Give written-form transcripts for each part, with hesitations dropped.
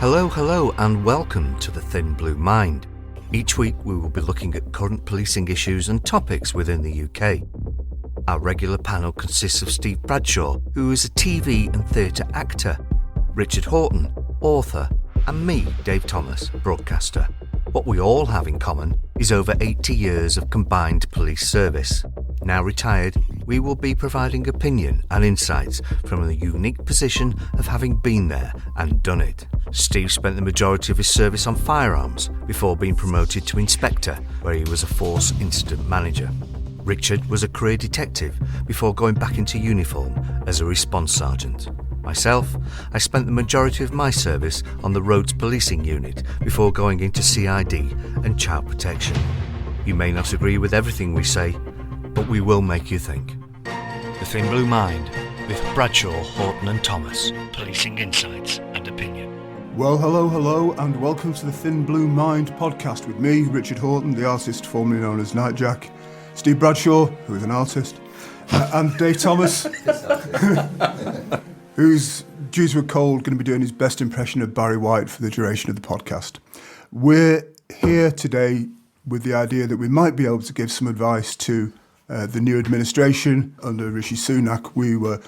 Hello, and welcome to The Thin Blue Mind. Each week we will be looking at current policing issues and topics within the UK. Our regular panel consists of Steve Bradshaw, who is a TV and theatre actor, Richard Horton, author, and me, Dave Thomas, broadcaster. What we all have in common is over 80 years of combined police service. Now retired, we will be providing opinion and insights from the unique position of having been there and done it. Steve spent the majority of his service on firearms before being promoted to inspector, where he was a force incident manager. Richard was a career detective before going back into uniform as a response sergeant. Myself, I spent the majority of my service on the roads policing unit before going into CID and child protection. You may not agree with everything we say, but we will make you think. The Thin Blue Mind with Bradshaw, Horton and Thomas. Policing insights and opinion. Well, hello, and welcome to the Thin Blue Mind podcast with me, Richard Horton, the artist formerly known as Nightjack, Steve Bradshaw, who is an artist, and Dave Thomas, who's, due to a cold, going to be doing his best impression of Barry White for the duration of the podcast. We're here today with the idea that we might be able to give some advice to the new administration under Rishi Sunak. We were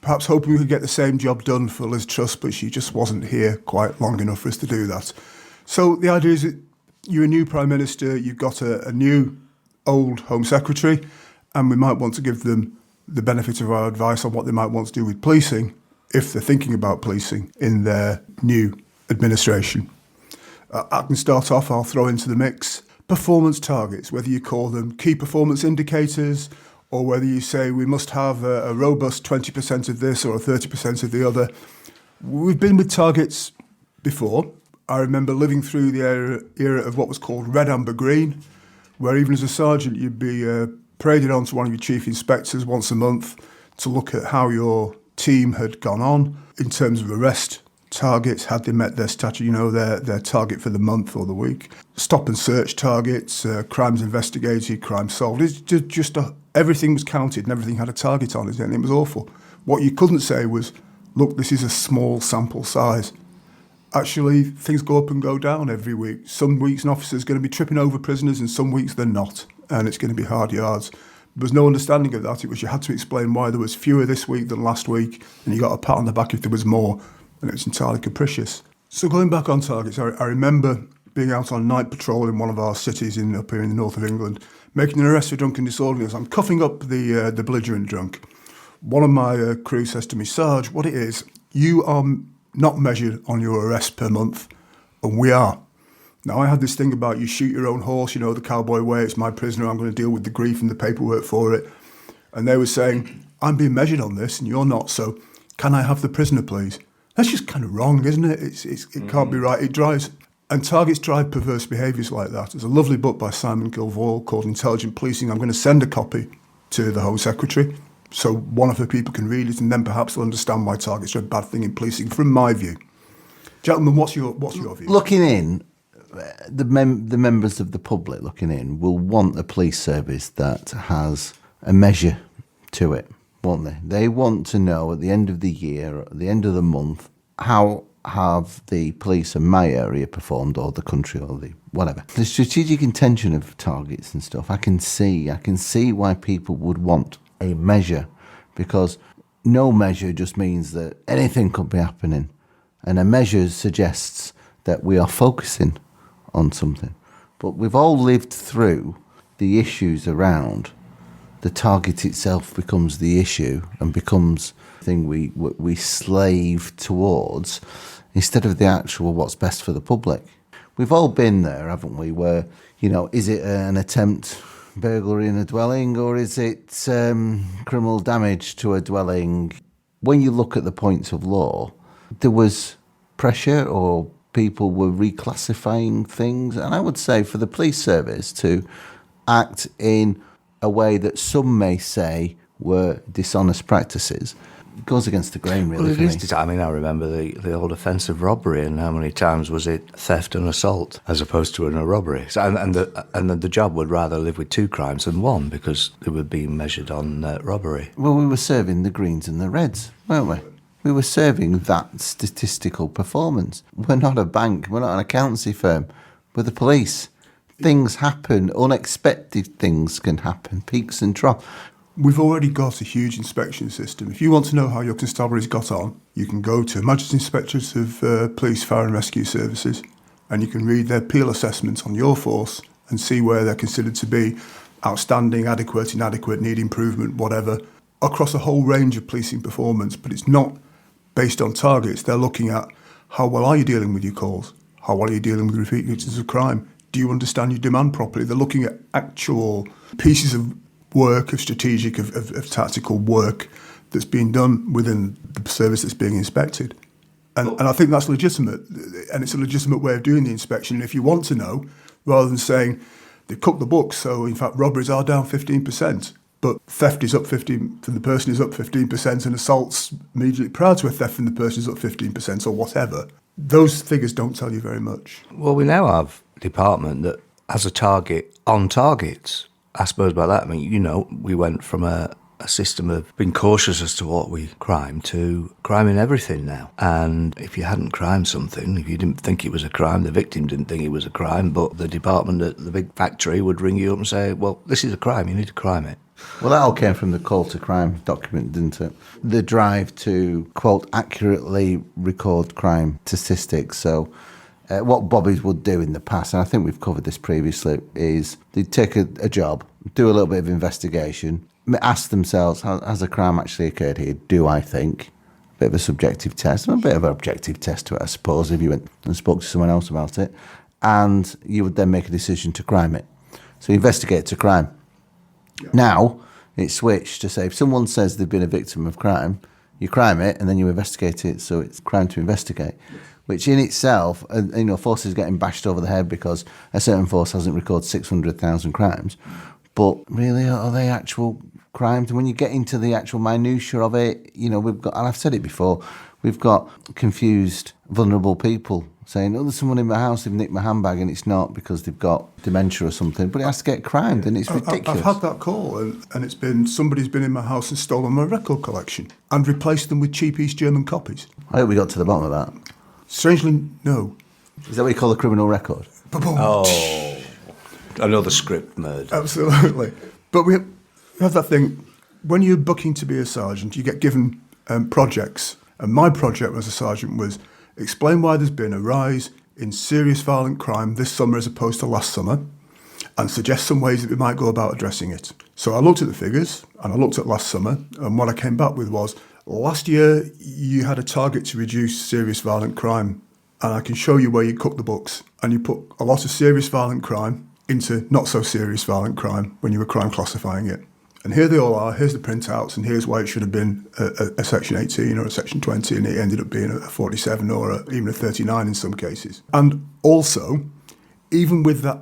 perhaps hoping we could get the same job done for Liz Truss, but she just wasn't here quite long enough for us to do that. So the idea is that you're a new Prime Minister, you've got a new old Home Secretary, and we might want to give them the benefit of our advice on what they might want to do with policing, if they're thinking about policing in their new administration. I can start off, I'll throw into the mix performance targets, whether you call them key performance indicators, or whether you say we must have a robust 20% of this or a 30% of the other. We've been with targets before. I remember living through the era of what was called red, amber, green, where even as a sergeant you'd be paraded on to one of your chief inspectors once a month to look at how your team had gone on in terms of arrest targets, had they met their statute, their target for the month or the week. Stop and search targets, crimes investigated, crimes solved. It's just everything was counted and everything had a target on it, and it was awful. What you couldn't say was, look, this is a small sample size. Actually, things go up and go down every week. Some weeks an officer's going to be tripping over prisoners and some weeks they're not, and it's going to be hard yards. There was no understanding of that. It was you had to explain why there was fewer this week than last week, and you got a pat on the back if there was more, and it was entirely capricious. So going back on targets, I remember being out on night patrol in one of our cities up here in the north of England, making an arrest for drunken disorderliness. I'm cuffing up the belligerent drunk. One of my crew says to me, Sarge, what it is, you are not measured on your arrests per month, and we are. Now, I had this thing about you shoot your own horse, the cowboy way, it's my prisoner, I'm going to deal with the grief and the paperwork for it. And they were saying, I'm being measured on this and you're not, so can I have the prisoner, please? That's just kind of wrong, isn't it? It can't be right. It drives, and targets drive perverse behaviours like that. There's a lovely book by Simon Guilfoyle called Intelligent Policing. I'm going to send a copy to the Home Secretary so one of her people can read it, and then perhaps they'll understand why targets are a bad thing in policing, from my view. Gentlemen, what's your view? Looking in, the members of the public looking in will want a police service that has a measure to it, won't they? They want to know at the end of the year, at the end of the month, how have the police in my area performed, or the country, or the whatever. The strategic intention of targets and stuff, I can see why people would want a measure, because no measure just means that anything could be happening, and a measure suggests that we are focusing on something. But we've all lived through the issues around the target itself becomes the issue and becomes the thing we slave towards instead of the actual what's best for the public. We've all been there, haven't we, where, is it an attempt burglary in a dwelling, or is it criminal damage to a dwelling? When you look at the points of law, there was pressure, or people were reclassifying things, and I would say for the police service to act in a way that some may say were dishonest practices goes against the grain, really. Well, it is. I remember the old offence of robbery, and how many times was it theft and assault as opposed to a robbery? So, and the job would rather live with two crimes than one, because they were being measured on robbery. Well, we were serving the greens and the reds, weren't we? We were serving that statistical performance. We're not a bank. We're not an accountancy firm. We're the police. Things happen. Unexpected things can happen. Peaks and troughs. We've already got a huge inspection system. If you want to know how your constabulary's got on, you can go to Magistrate Inspectors of Police, Fire and Rescue Services, and you can read their peel assessments on your force and see where they're considered to be outstanding, adequate, inadequate, need improvement, whatever, across a whole range of policing performance. But it's not based on targets. They're looking at how well are you dealing with your calls? How well are you dealing with repeat instances of crime? Do you understand your demand properly? They're looking at actual pieces of work, of strategic, of tactical work that's being done within the service that's being inspected. And I think that's legitimate. And it's a legitimate way of doing the inspection. And if you want to know, rather than saying they've cooked the books, so in fact robberies are down 15%, but theft is up 15% from the person is up 15%, and assaults immediately prior to a theft from the person is up 15% or whatever, those figures don't tell you very much. Well, we now have a department that has a target on targets. I suppose by that, I mean, we went from a system of being cautious as to what we crime to criming everything now. And if you hadn't crimed something, if you didn't think it was a crime, the victim didn't think it was a crime, but the department at the big factory would ring you up and say, well, this is a crime, you need to crime it. Well, that all came from the call to crime document, didn't it? The drive to, quote, accurately record crime statistics. So what bobbies would do in the past, and I think we've covered this previously, is they'd take a job, do a little bit of investigation, ask themselves, has a crime actually occurred here? Do I think? A bit of a subjective test, and a bit of an objective test to it, I suppose, if you went and spoke to someone else about it. And you would then make a decision to crime it. So you investigate to crime. Yeah. Now, it's switched to say, if someone says they've been a victim of crime, you crime it, and then you investigate it, so it's crime to investigate. Yes. Which in itself, forces getting bashed over the head because a certain force hasn't recorded 600,000 crimes. But really, are they actual crimes? And when you get into the actual minutiae of it, we've got, and I've said it before, we've got confused, vulnerable people saying, there's someone in my house, they've nicked my handbag, and it's not because they've got dementia or something, but it has to get crimed, and it's ridiculous. I've had that call, and it's been, somebody's been in my house and stolen my record collection and replaced them with cheap East German copies. I hope we got to the bottom of that. Strangely, no. Is that what you call a criminal record? Oh, another script murder. Absolutely. But we have that thing, when you're booking to be a sergeant, you get given projects. And my project as a sergeant was explain why there's been a rise in serious violent crime this summer as opposed to last summer, and suggest some ways that we might go about addressing it. So I looked at the figures, and I looked at last summer, and what I came back with was, last year you had a target to reduce serious violent crime, and I can show you where you cooked the books, and you put a lot of serious violent crime into not so serious violent crime when you were crime classifying it. And here they all are, here's the printouts, and here's why it should have been a section 18 or a section 20, and it ended up being a 47 or even a 39 in some cases. And also, even with that,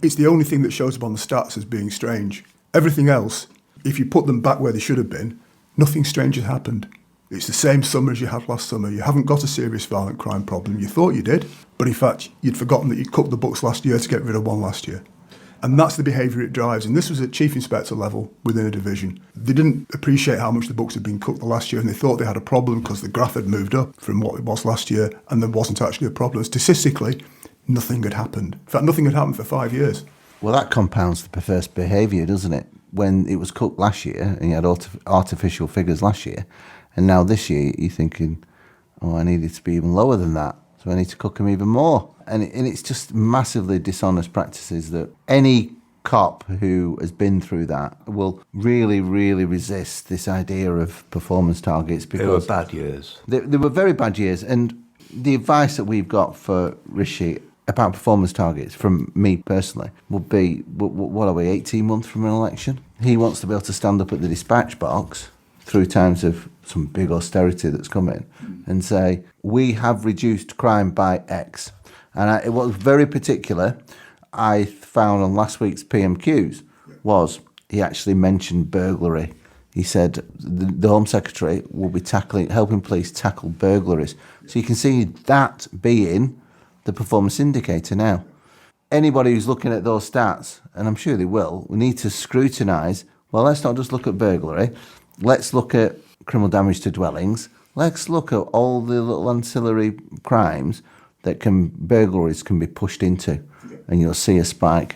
it's the only thing that shows up on the stats as being strange. Everything else, if you put them back where they should have been, nothing strange has happened. It's the same summer as you had last summer. You haven't got a serious violent crime problem. You thought you did, but in fact, you'd forgotten that you cooked the books last year to get rid of one last year. And that's the behaviour it drives. And this was at chief inspector level within a division. They didn't appreciate how much the books had been cooked the last year, and they thought they had a problem because the graph had moved up from what it was last year, and there wasn't actually a problem. Statistically, nothing had happened. In fact, nothing had happened for 5 years. Well, that compounds the perverse behaviour, doesn't it? When it was cooked last year, and you had artificial figures last year, and now this year you're thinking, I need it to be even lower than that, so I need to cook them even more. And it's just massively dishonest practices that any cop who has been through that will really, really resist this idea of performance targets. Because they were bad years. They were very bad years. And the advice that we've got for Rishi about performance targets from me personally would be, what are we, 18 months from an election? He wants to be able to stand up at the dispatch box through times of some big austerity that's coming and say, we have reduced crime by X. And it was very particular, I found on last week's PMQs, was he actually mentioned burglary. He said the Home Secretary will be helping police tackle burglaries. So you can see that being the performance indicator now. Anybody who's looking at those stats, and I'm sure they will, we need to scrutinise, well, let's not just look at burglary, let's look at criminal damage to dwellings, Let's look at all the little ancillary crimes that burglaries can be pushed into, and you'll see a spike.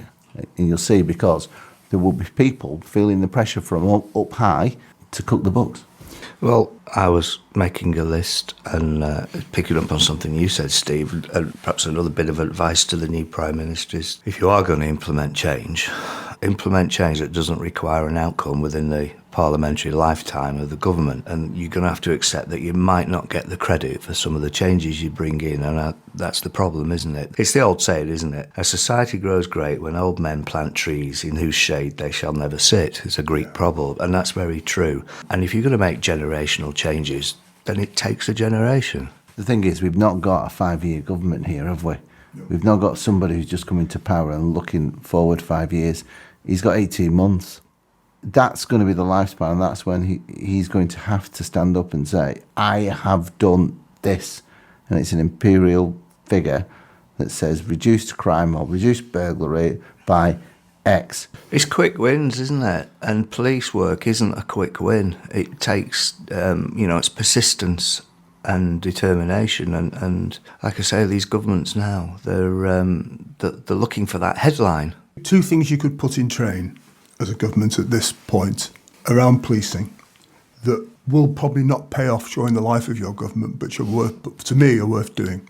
And you'll see because there will be people feeling the pressure from up high to cook the books. Well, I was making a list and picking up on something you said, Steve, and perhaps another bit of advice to the new Prime Minister is if you are going to implement change that doesn't require an outcome within the parliamentary lifetime of the government, and you're going to have to accept that you might not get the credit for some of the changes you bring in, and that's the problem, isn't it? It's the old saying, isn't it? A society grows great when old men plant trees in whose shade they shall never sit. It's a Greek proverb, and that's very true. And if you're going to make generational changes, then it takes a generation. The thing is, we've not got a 5-year government here, have we? No. We've not got somebody who's just come into power and looking forward 5 years. He's got 18 months. That's going to be the lifespan, and that's when he's going to have to stand up and say, I have done this. And it's an imperial figure that says reduce crime or reduce burglary by X. It's quick wins, isn't it? And police work isn't a quick win. It takes, it's persistence and determination. And like I say, these governments now, they're looking for that headline. 2 things you could put in train as a government at this point around policing that will probably not pay off during the life of your government, but to me are worth doing.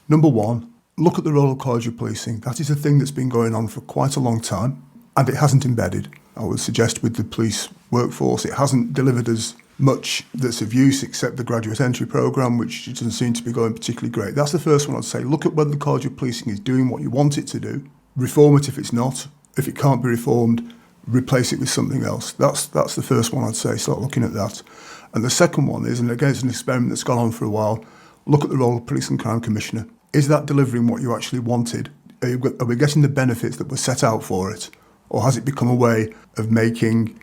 Number 1, look at the Royal College of Policing. That is a thing that's been going on for quite a long time, and it hasn't embedded. I would suggest with the police workforce, it hasn't delivered as much that's of use except the graduate entry programme, which doesn't seem to be going particularly great. That's the first one I'd say. Look at whether the College of Policing is doing what you want it to do. Reform it if it's not. If it can't be reformed, replace it with something else. That's the first one I'd say. Start looking at that. And the second one is, and again it's an experiment that's gone on for a while, look at the role of Police and Crime Commissioner. Is that delivering what you actually wanted? Are we getting the benefits that were set out for it? Or has it become a way of making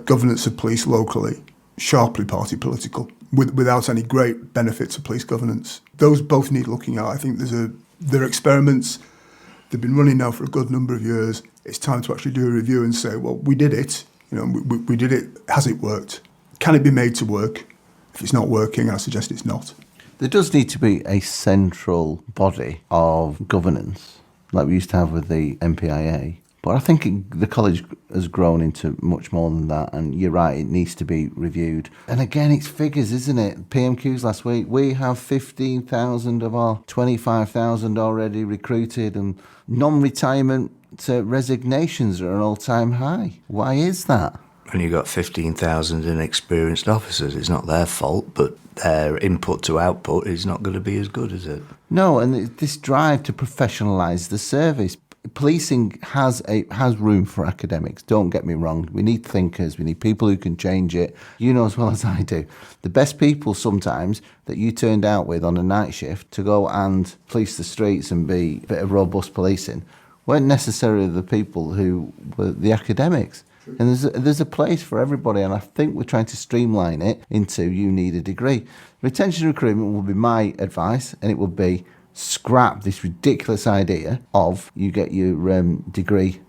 governance of police locally sharply party political without any great benefits of police governance? Those both need looking at. I think there are experiments. They've been running now for a good number of years. It's time to actually do a review and say, well, we did it. We did it. Has it worked? Can it be made to work? If it's not working, I suggest it's not. There does need to be a central body of governance, like we used to have with the MPIA. But I think the college has grown into much more than that. And you're right, it needs to be reviewed. And again, it's figures, isn't it? PMQs last week, we have 15,000 of our 25,000 already recruited, and non-retirement resignations are an all-time high. Why is that? When you've got 15,000 inexperienced officers, it's not their fault, but their input to output is not going to be as good, is it? No, and this drive to professionalise the service. Policing has room for academics, don't get me wrong. We need thinkers, we need people who can change it. You know as well as I do. The best people sometimes that you turned out with on a night shift to go and police the streets and be a bit of robust policing weren't necessarily the people who were the academics. And there's a place for everybody, and I think we're trying to streamline it into you need a degree. Retention recruitment will be my advice, and it would be scrap this ridiculous idea of you get your degree.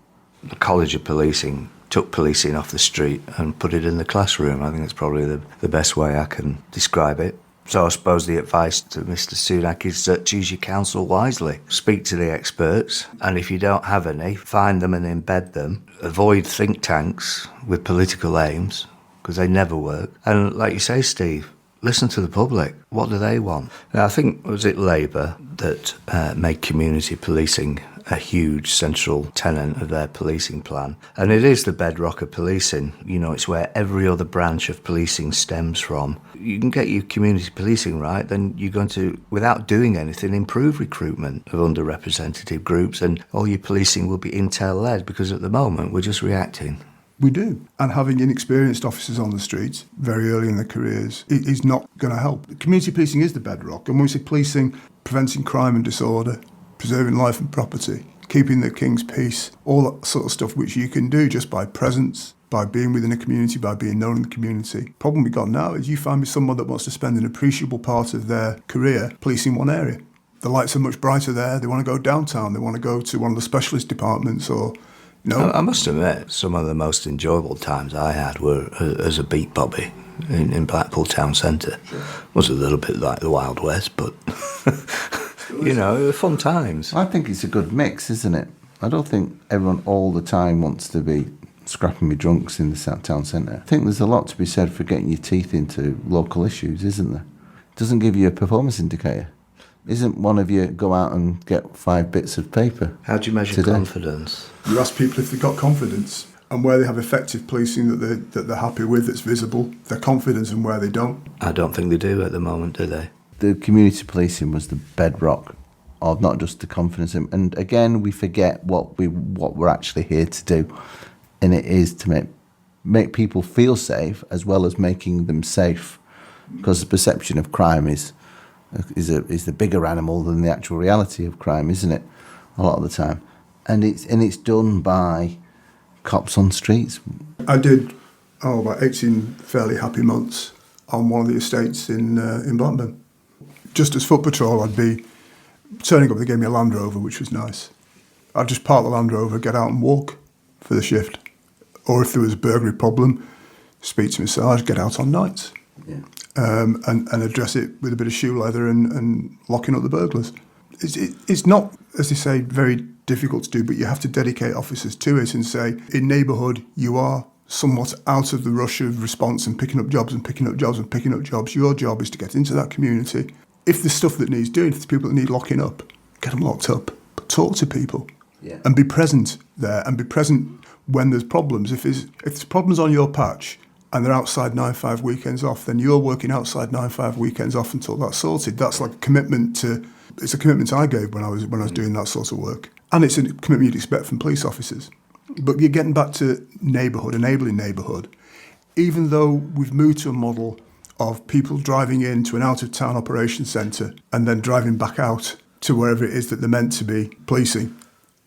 The College of Policing took policing off the street and put it in the classroom. I think that's probably the best way I can describe it. So I suppose the advice to Mr. Sunak is choose your counsel wisely. Speak to the experts, and if you don't have any, find them and embed them. Avoid think tanks with political aims, because they never work. And like you say, Steve, listen to the public. What do they want? Now, I think, was it Labour that made community policing a huge central tenet of their policing plan? And it is the bedrock of policing. It's where every other branch of policing stems from. You can get your community policing right, then you're going to, without doing anything, improve recruitment of underrepresented groups, and all your policing will be intel-led, because at the moment we're just reacting. We do. And having inexperienced officers on the streets very early in their careers is not going to help. Community policing is the bedrock. And when we say policing, preventing crime and disorder, preserving life and property, keeping the king's peace, all that sort of stuff which you can do just by presence, by being within a community, by being known in the community. Problem we've got now is you find me someone that wants to spend an appreciable part of their career policing one area. The lights are much brighter there. They want to go downtown. They want to go to one of the specialist departments or No? I must admit, some of the most enjoyable times I had were as a beat bobby in Blackpool town centre. Was a little bit like the Wild West, but, they were fun times. I think it's a good mix, isn't it? I don't think everyone all the time wants to be scrapping with drunks in the town centre. I think there's a lot to be said for getting your teeth into local issues, isn't there? It doesn't give you a performance indicator. Isn't one of you go out and get 5 bits of paper? How do you measure confidence? You ask people if they've got confidence and where they have effective policing that they're happy with, that's visible, their confidence, and where they don't. I don't think they do at the moment, do they? The community policing was the bedrock of not just the confidence. And again, we forget what we're actually here to do. And it is to make people feel safe as well as making them safe. Because the perception of crime is the bigger animal than the actual reality of crime, isn't it? A lot of the time. And it's done by cops on streets. I did about 18 fairly happy months on one of the estates in Blackburn. Just as foot patrol, I'd be turning up. They gave me a Land Rover, which was nice. I'd just park the Land Rover, get out and walk for the shift. Or if there was a burglary problem, speak to my sarge, get out on nights. Yeah. And address it with a bit of shoe leather and locking up the burglars. It's not, as they say, very difficult to do, but you have to dedicate officers to it and say, in neighbourhood, you are somewhat out of the rush of response and picking up jobs and picking up jobs and picking up jobs. Your job is to get into that community. If there's stuff that needs doing, if there's people that need locking up, get them locked up. But talk to people and be present there and be present when there's problems. If there's problems on your patch and they're outside 9-5 weekends off, then you're working outside 9-5 weekends off until that's sorted. That's like a commitment it's a commitment I gave when I was doing that sort of work. And it's a commitment you'd expect from police officers. But you're getting back to neighbourhood, enabling neighbourhood. Even though we've moved to a model of people driving into an out-of-town operations centre and then driving back out to wherever it is that they're meant to be policing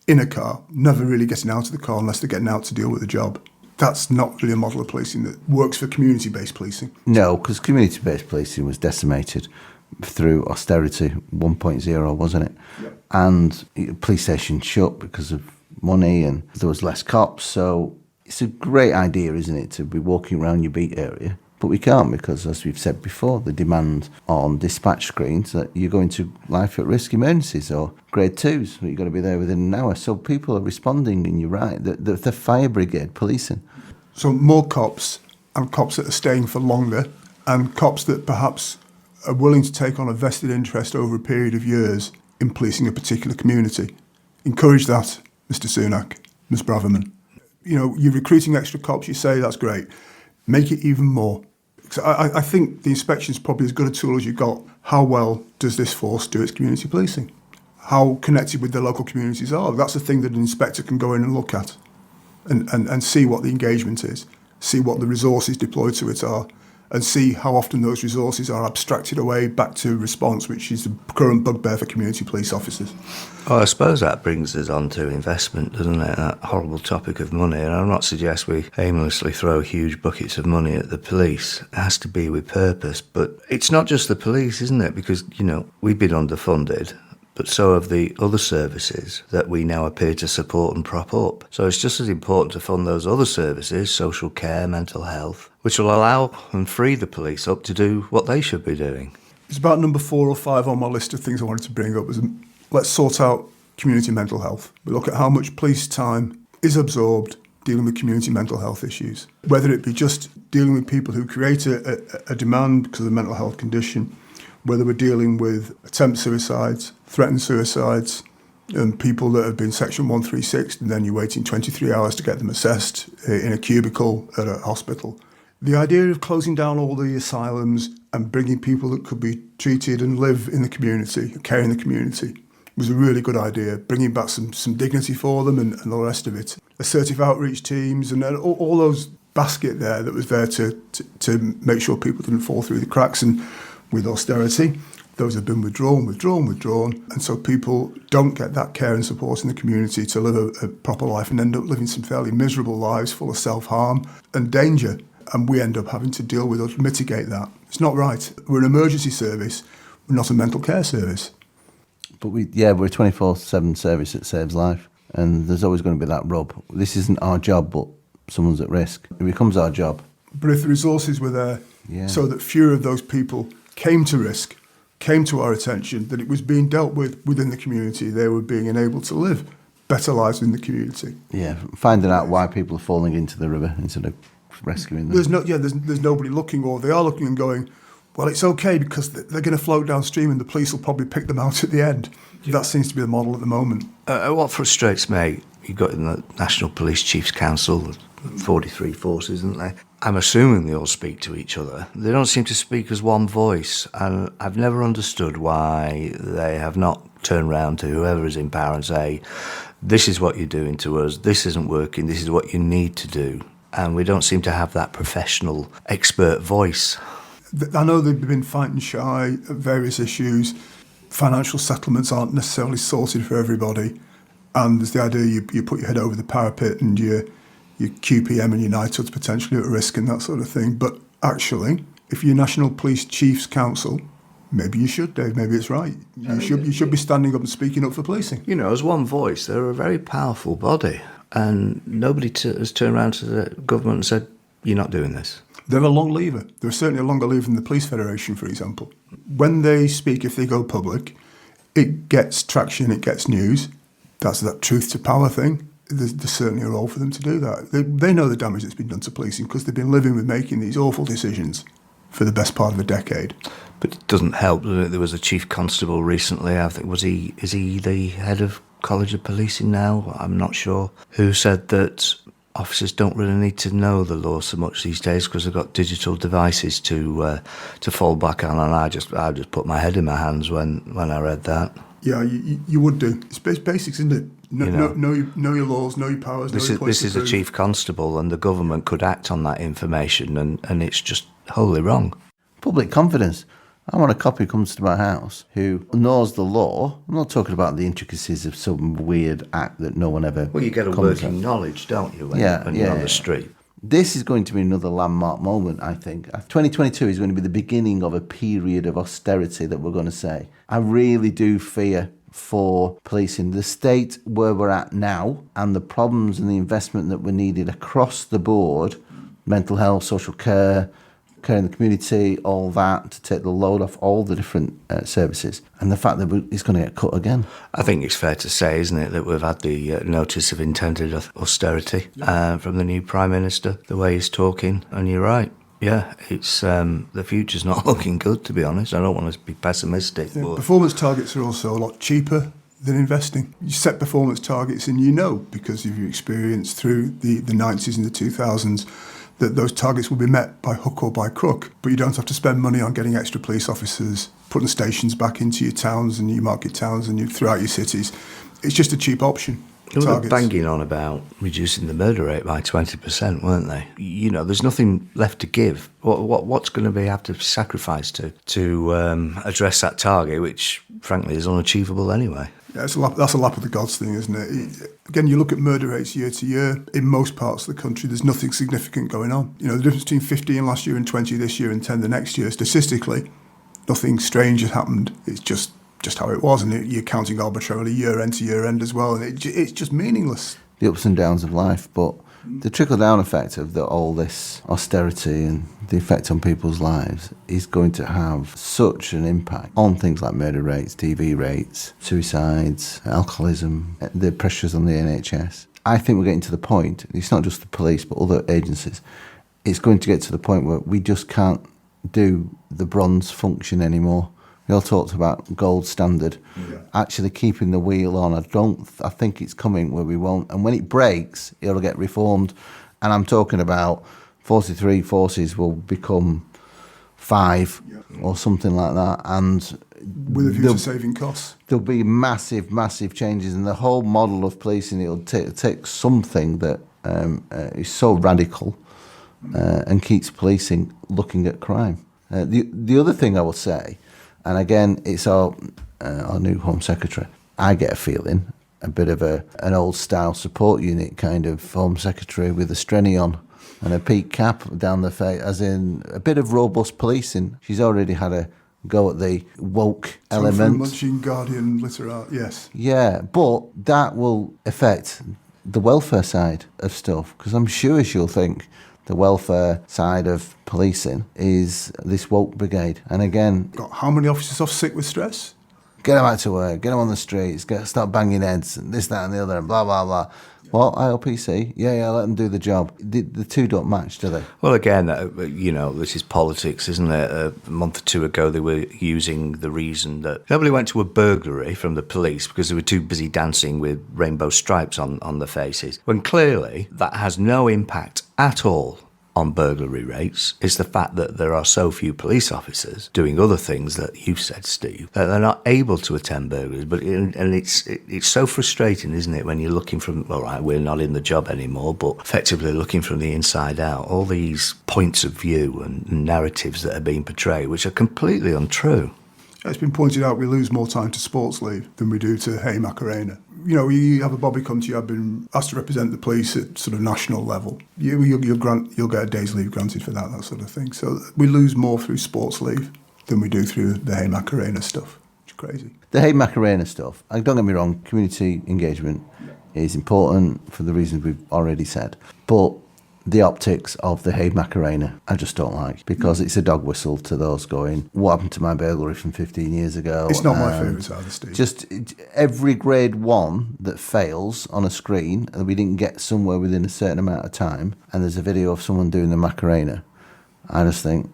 in a car, never really getting out of the car unless they're getting out to deal with the job. That's not really a model of policing that works for community-based policing. No, because community-based policing was decimated through austerity 1.0, wasn't it? Yep. And police stations shut because of money and there was less cops. So it's a great idea, isn't it, to be walking around your beat area. But we can't because, as we've said before, the demand on dispatch screens that you're going to life at risk emergencies or grade 2s, you've got to be there within an hour. So people are responding, and you're right, the fire brigade policing. So more cops, and cops that are staying for longer, and cops that perhaps are willing to take on a vested interest over a period of years in policing a particular community. Encourage that, Mr. Sunak, Ms. Braverman. You're recruiting extra cops, you say that's great. Make it even more. So I think the inspection is probably as good a tool as you've got. How well does this force do its community policing? How connected with the local communities are? That's the thing that an inspector can go in and look at and see what the engagement is, see what the resources deployed to it are, and see how often those resources are abstracted away back to response, which is the current bugbear for community police officers. Well, I suppose that brings us on to investment, doesn't it? That horrible topic of money. And I'm not suggesting we aimlessly throw huge buckets of money at the police. It has to be with purpose. But it's not just the police, isn't it? Because, we've been underfunded, but so have the other services that we now appear to support and prop up. So it's just as important to fund those other services, social care, mental health, which will allow and free the police up to do what they should be doing. It's about number 4 or 5 on my list of things I wanted to bring up. Let's sort out community mental health. We look at how much police time is absorbed dealing with community mental health issues, whether it be just dealing with people who create a demand because of a mental health condition, whether we're dealing with attempt suicides, threatened suicides, and people that have been Section 136 and then you're waiting 23 hours to get them assessed in a cubicle at a hospital. The idea of closing down all the asylums and bringing people that could be treated and live in the community, care in the community, was a really good idea, bringing back some dignity for them and the rest of it. Assertive outreach teams and all those basket there that was there to make sure people didn't fall through the cracks. And with austerity, those have been withdrawn, and so people don't get that care and support in the community to live a proper life and end up living some fairly miserable lives full of self-harm and danger. And we end up having to deal with or mitigate that. It's not right. We're an emergency service, we're not a mental care service. But we're a 24/7 service that saves life. And there's always going to be that rub. This isn't our job, but someone's at risk. It becomes our job. But if the resources were there so that fewer of those people came to risk, came to our attention, that it was being dealt with within the community, they were being enabled to live better lives in the community. Yeah, finding out why people are falling into the river instead of rescuing them. There's nobody looking, or they are looking and going, well, it's okay because they're going to float downstream and the police will probably pick them out at the end. That seems to be the model at the moment. What frustrates me, you've got in the National Police Chiefs Council, 43 forces, isn't there? I'm assuming they all speak to each other. They don't seem to speak as one voice, and I've never understood why they have not turned round to whoever is in power and say, this is what you're doing to us, this isn't working, this is what you need to do. And we don't seem to have that professional, expert voice. I know they've been fighting shy at various issues. Financial settlements aren't necessarily sorted for everybody. And there's the idea you put your head over the parapet and your QPM and your knighthood's potentially at risk and that sort of thing. But actually, if you're National Police Chiefs Council, maybe you should, Dave. Maybe it's right. You should be standing up and speaking up for policing. You know, as one voice, they're a very powerful body. And nobody has turned around to the government and said, you're not doing this. They're a long lever. They're certainly a longer lever than the Police Federation, for example. When they speak, if they go public, it gets traction, it gets news. That's that truth to power thing. There's certainly a role for them to do that. They know the damage that's been done to policing because they've been living with making these awful decisions for the best part of a decade. But it doesn't help, does it? There was a chief constable recently, I think, is he the head of College of Policing now? I'm not sure. Who said that officers don't really need to know the law so much these days because they've got digital devices to fall back on, and I just put my head in my hands when I read that. Yeah, you would do. It's basics, isn't it? Know your laws, know your powers. This is a chief constable, and the government could act on that information, and it's just wholly wrong. Public confidence. I want a cop who comes to my house who knows the law. I'm not talking about the intricacies of some weird act that no one ever. Well, you get a working knowledge, don't you, when you're on the street. This is going to be another landmark moment, I think. 2022 is going to be the beginning of a period of austerity that we're going to say. I really do fear for policing. The state where we're at now and the problems and the investment that were needed across the board, mental health, social care in the community, all that, to take the load off all the different services, and the fact that it's going to get cut again. I think it's fair to say, isn't it, that we've had the notice of intended austerity from the new Prime Minister, the way he's talking, and you're right. Yeah, it's the future's not looking good, to be honest. I don't want to be pessimistic. Yeah, but performance targets are also a lot cheaper than investing. You set performance targets and you know, because of your experience through the 90s and the 2000s, that those targets will be met by hook or by crook. But you don't have to spend money on getting extra police officers, putting stations back into your towns and your market towns and throughout your cities. It's just a cheap option. They were banging on about reducing the murder rate by 20%, weren't they? You know, there's nothing left to give. What's going to have to be sacrificed to address that target, which, frankly, is unachievable anyway? Yeah, that's a lap of the gods thing, isn't it? Again, you look at murder rates year to year. In most parts of the country, there's nothing significant going on. You know, the difference between 15 last year and 20 this year and 10 the next year, statistically, nothing strange has happened. It's just how it was, and you're counting arbitrarily year end to year end as well, and it's just meaningless. The ups and downs of life, but the trickle-down effect of all this austerity and the effect on people's lives is going to have such an impact on things like murder rates, TV rates, suicides, alcoholism, the pressures on the NHS. I think we're getting to the point, it's not just the police but other agencies, it's going to get to the point where we just can't do the bronze function anymore. We all talked about gold standard. Yeah. Actually keeping the wheel on, I think it's coming where we won't. And when it breaks, it'll get reformed. And I'm talking about 43 forces will become 5 or something like that. And with a view to saving costs. There'll be massive, massive changes in the whole model of policing. It'll take something that is so radical and keeps policing looking at crime. The other thing I will say, and again, it's our new Home Secretary. I get a feeling, a bit of an old-style support unit kind of Home Secretary with a strenny on and a peak cap down the face, as in a bit of robust policing. She's already had a go at the woke Tofu element. munching Guardian literati, yes. Yeah, but that will affect the welfare side of stuff, because I'm sure she'll think the welfare side of policing is this woke brigade. And again, Got how many officers off sick with stress? get them out to work, get them on the streets, start banging heads, and this, that, and the other, and blah, blah, blah. Well, IOPC, yeah, let them do the job. The two don't match, do they? Well, again, this is politics, isn't it? A month or two ago, they were using the reason that nobody went to a burglary from the police because they were too busy dancing with rainbow stripes on their faces, when clearly that has no impact at all on burglary rates. Is the fact that there are so few police officers doing other things that you said, Steve, that they're not able to attend burglaries. And it's so frustrating, isn't it, when you're looking from, all right, we're not in the job anymore, but effectively looking from the inside out, all these points of view and narratives that are being portrayed, which are completely untrue. It's been pointed out we lose more time to sports leave than we do to Hey Macarena. You know, you have a bobby come to you, I've been asked to represent the police at sort of national level. You'll get a day's leave granted for that sort of thing. So we lose more through sports leave than we do through the Hey Macarena stuff. It's crazy. The Hey Macarena stuff, don't get me wrong, community engagement is important for the reasons we've already said. But the optics of the Hey Macarena, I just don't like, because it's a dog whistle to those going, what happened to my burglary from 15 years ago? It's not my favourite either, Steve. Just every grade one that fails on a screen and we didn't get somewhere within a certain amount of time, and there's a video of someone doing the Macarena, I just think,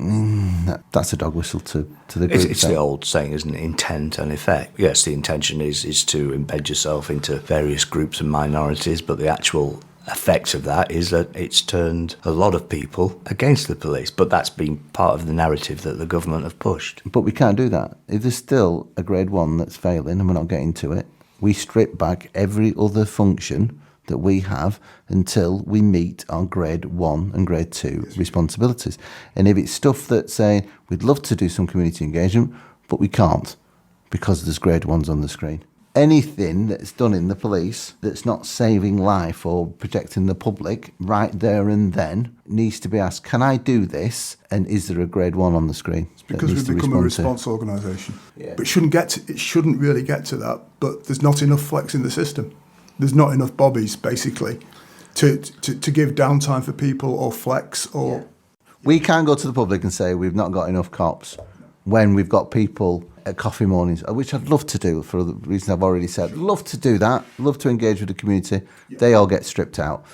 that's a dog whistle to the group. It's the old saying, isn't it? Intent and effect. Yes, the intention is to embed yourself into various groups and minorities, but the actual effect of that is that it's turned a lot of people against the police, but that's been part of the narrative that the government have pushed. But we can't do that. If there's still a grade one that's failing and we're not getting to it, we strip back every other function that we have until we meet our grade one and grade two responsibilities. And if it's stuff that's saying we'd love to do some community engagement, but we can't because there's grade ones on the screen. Anything that's done in the police that's not saving life or protecting the public right there and then needs to be asked, can I do this? And is there a grade one on the screen? It's because we've become a response organisation. Yeah. But it shouldn't really get to that, but there's not enough flex in the system. There's not enough bobbies, basically, to give downtime for people or flex or... Yeah. We can't go to the public and say we've not got enough cops when we've got people at coffee mornings, which I'd love to do for the reasons I've already said. Love to do that. Love to engage with the community. Yeah. They all get stripped out.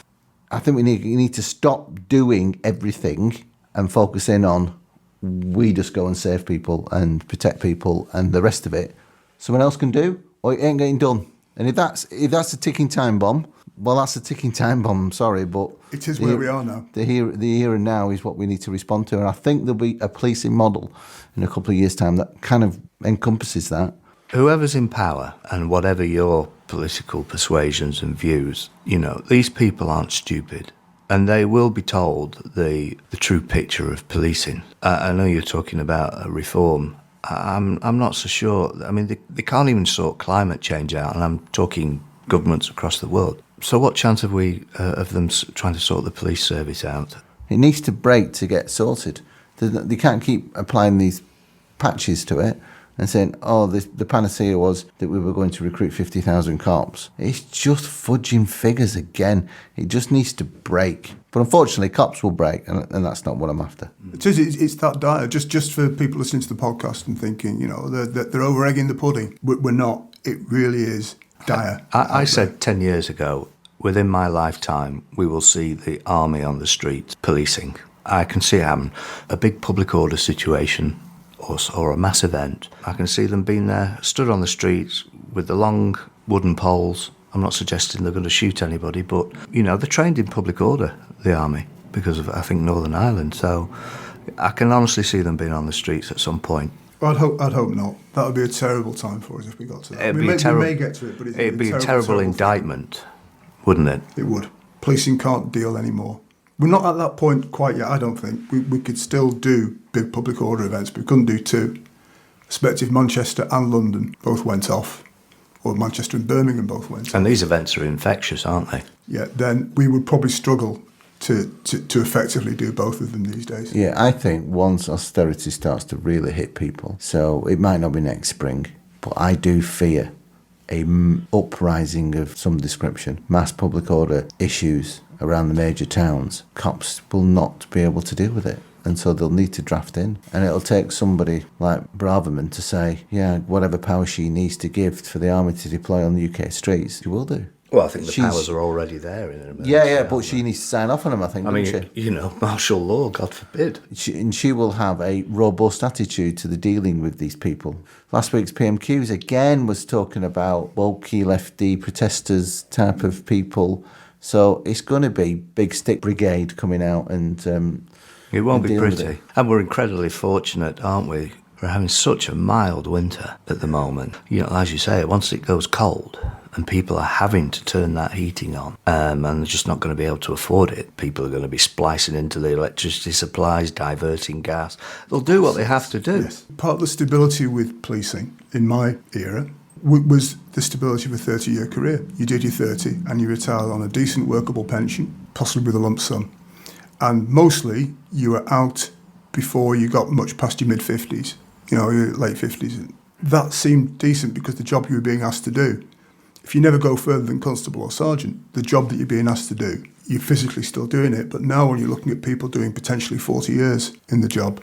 I think we need to stop doing everything and focus in on we just go and save people and protect people, and the rest of it someone else can do, or it ain't getting done. And if that's a ticking time bomb, well, that's a ticking time bomb. I'm sorry, but it is where we are now. The here and now is what we need to respond to, and I think there'll be a policing model in a couple of years' time that kind of encompasses that. Whoever's in power, and whatever your political persuasions and views, these people aren't stupid, and they will be told the true picture of policing. I know you're talking about a reform. I'm not so sure. I mean, they can't even sort climate change out, and I'm talking governments across the world. So what chance have we of them trying to sort the police service out? It needs to break to get sorted. They can't keep applying these patches to it and saying, the panacea was that we were going to recruit 50,000 cops. It's just fudging figures again. It just needs to break. But unfortunately, cops will break, and that's not what I'm after. It's that dire. Just for people listening to the podcast and thinking, they're over-egging the pudding. We're not. It really is dire. I said 10 years ago, within my lifetime, we will see the army on the streets policing. I can see it happen. A big public order situation or a mass event. I can see them being there, stood on the streets with the long wooden poles. I'm not suggesting they're going to shoot anybody, but, they're trained in public order, the army, because of, I think, Northern Ireland. So I can honestly see them being on the streets at some point. I'd hope not. That would be a terrible time for us if we got to that. We may get to it, but it'd be a terrible indictment, wouldn't it? It would. Policing can't deal anymore. We're not at that point quite yet, I don't think. We could still do big public order events, but we couldn't do two. I suspect if Manchester and London both went off, or Manchester and Birmingham both went off. And these events are infectious, aren't they? Yeah, then we would probably struggle to effectively do both of them these days. Yeah, I think once austerity starts to really hit people, so it might not be next spring, but I do fear a uprising of some description, mass public order issues around the major towns. Cops will not be able to deal with it, and so they'll need to draft in. And it'll take somebody like Braverman to say, yeah, whatever power she needs to give for the army to deploy on the UK streets, she will do. Well, I think the powers are already there in an emergency. Yeah, but she needs to sign off on them, I think, doesn't she? You know, martial law, God forbid. She will have a robust attitude to the dealing with these people. Last week's PMQs again was talking about wokey lefty protesters type of people. So it's going to be big stick brigade coming out and it won't be pretty. And we're incredibly fortunate, aren't we? We're having such a mild winter at the moment. You know, as you say, once it goes cold and people are having to turn that heating on and they're just not going to be able to afford it, people are going to be splicing into the electricity supplies, diverting gas. They'll do what they have to do. Yes. Part of the stability with policing in my era was the stability of a 30-year career. You did your 30 and you retired on a decent workable pension, possibly with a lump sum. And mostly you were out before you got much past your mid-50s, your late 50s. That seemed decent because the job you were being asked to do, if you never go further than constable or sergeant, the job that you're being asked to do, you're physically still doing it. But now when you're looking at people doing potentially 40 years in the job,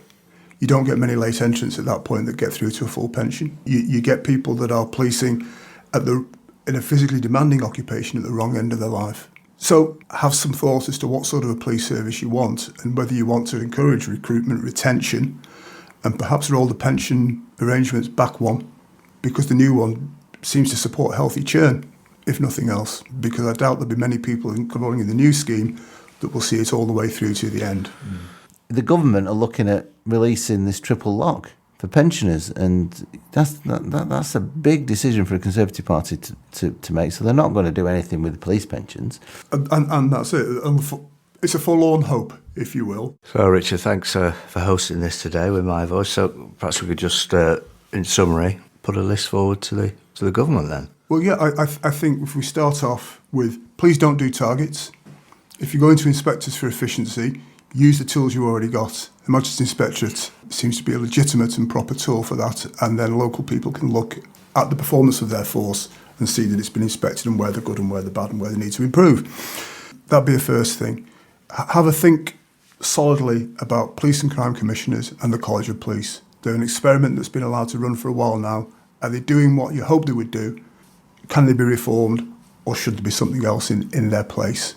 you don't get many late entrants at that point that get through to a full pension. You get people that are policing in a physically demanding occupation at the wrong end of their life. So have some thought as to what sort of a police service you want and whether you want to encourage recruitment, retention, and perhaps roll the pension arrangements back one, because the new one seems to support healthy churn, if nothing else, because I doubt there'll be many people enrolling in the new scheme that will see it all the way through to the end. The government are looking at releasing this triple lock for pensioners, and that's a big decision for a Conservative Party to make, so they're not going to do anything with the police pensions. And that's it. It's a forlorn hope, if you will. So, Richard, thanks for hosting this today with my voice. So perhaps we could just, in summary, put a list forward to the government then. Well, yeah, I think if we start off with, please don't do targets. If you're going to inspectors for efficiency, use the tools you already got. The Magistrates Inspectorate seems to be a legitimate and proper tool for that, and then local people can look at the performance of their force and see that it's been inspected and where they're good and where they're bad and where they need to improve. That'd be a first thing. Have a think solidly about police and crime commissioners and the College of Police. They're an experiment that's been allowed to run for a while now. Are they doing what you hope they would do? Can they be reformed, or should there be something else in their place?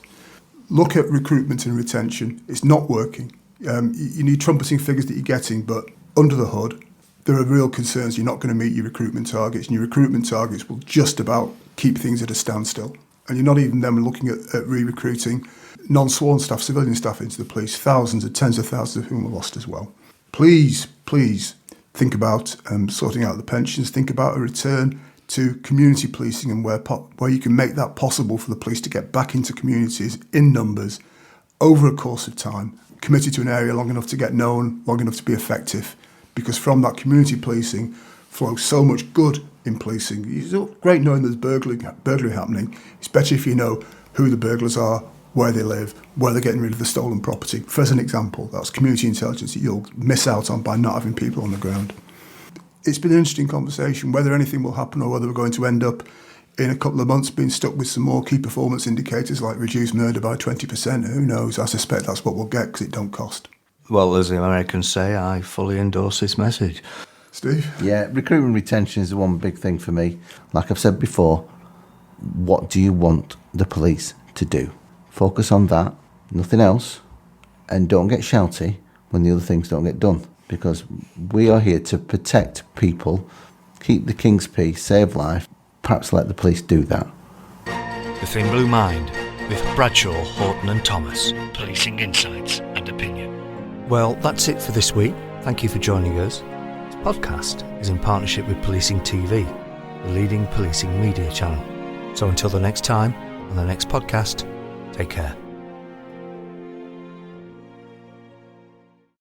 Look at recruitment and retention. It's not working. You need trumpeting figures that you're getting, but under the hood, there are real concerns you're not going to meet your recruitment targets, and your recruitment targets will just about keep things at a standstill. And you're not even then looking at re-recruiting non-sworn staff, civilian staff into the police, thousands and tens of thousands of whom were lost as well. Please think about sorting out the pensions, think about a return to community policing and where you can make that possible for the police to get back into communities in numbers over a course of time, committed to an area long enough to get known, long enough to be effective, because from that community policing flows so much good in policing. It's great knowing there's burglary happening. It's better if you know who the burglars are, where they live, where they're getting rid of the stolen property. For as an example, that's community intelligence that you'll miss out on by not having people on the ground. It's been an interesting conversation. Whether anything will happen or whether we're going to end up in a couple of months being stuck with some more key performance indicators like reduce murder by 20%, who knows? I suspect that's what we'll get because it don't cost. Well, as the Americans say, I fully endorse this message. Steve? Yeah, recruitment retention is the one big thing for me. Like I've said before, what do you want the police to do? Focus on that, nothing else, and don't get shouty when the other things don't get done, because we are here to protect people, keep the king's peace, save life. Perhaps let the police do that. The Thin Blue Mind with Bradshaw, Horton and Thomas. Policing insights and opinion. Well, that's it for this week. Thank you for joining us. This podcast is in partnership with Policing TV, the leading policing media channel. So until the next time, on the next podcast, take care.